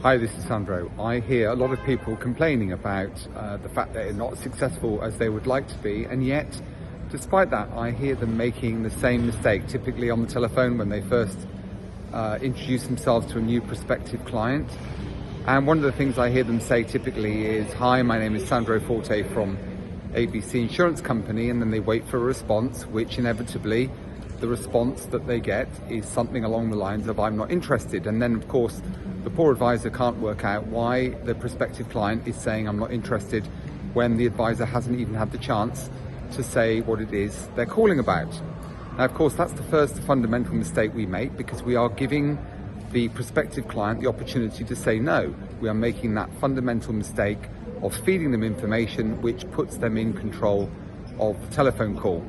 Hi, this is Sandro. I hear a lot of people complaining about the fact that they're not as successful as they would like to be, and yet, despite that, I hear them making the same mistake, typically on the telephone when they first introduce themselves to a new prospective client. And one of the things I hear them say typically is, "Hi, my name is Sandro Forte from ABC Insurance Company," and then they wait for a response, which inevitably the response that they get is something along the lines of, "I'm not interested." And then, of course, the poor advisor can't work out why the prospective client is saying, "I'm not interested," when the advisor hasn't even had the chance to say what it is they're calling about. Now, of course, that's the first fundamental mistake we make, because we are giving the prospective client the opportunity to say no. We are making that fundamental mistake of feeding them information which puts them in control of the telephone call.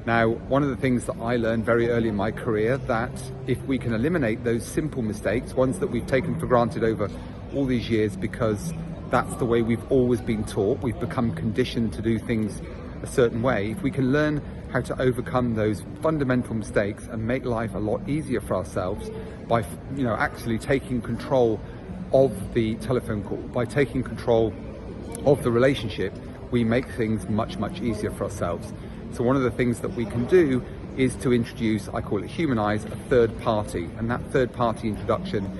Now, one of the things that I learned very early in my career, that if we can eliminate those simple mistakes, ones that we've taken for granted over all these years because that's the way we've always been taught, we've become conditioned to do things a certain way. If we can learn how to overcome those fundamental mistakes and make life a lot easier for ourselves by, actually taking control of the telephone call, by taking control of the relationship, we make things much, much easier for ourselves. So one of the things that we can do is to introduce, I call it humanise, a third party. And that third party introduction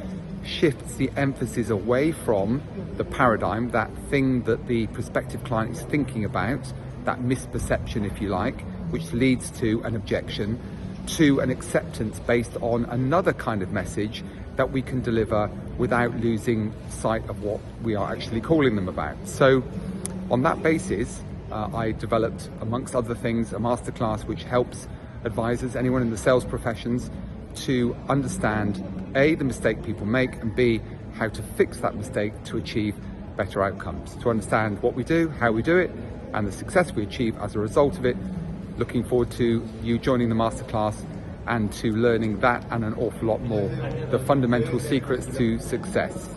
shifts the emphasis away from the paradigm, that thing that the prospective client is thinking about, that misperception, if you like, which leads to an objection, to an acceptance based on another kind of message that we can deliver without losing sight of what we are actually calling them about. So on that basis, I developed, amongst other things, a masterclass which helps advisors, anyone in the sales professions, to understand A, the mistake people make, and B, how to fix that mistake to achieve better outcomes. To understand what we do, how we do it, and the success we achieve as a result of it. Looking forward to you joining the masterclass and to learning that and an awful lot more, the fundamental secrets to success.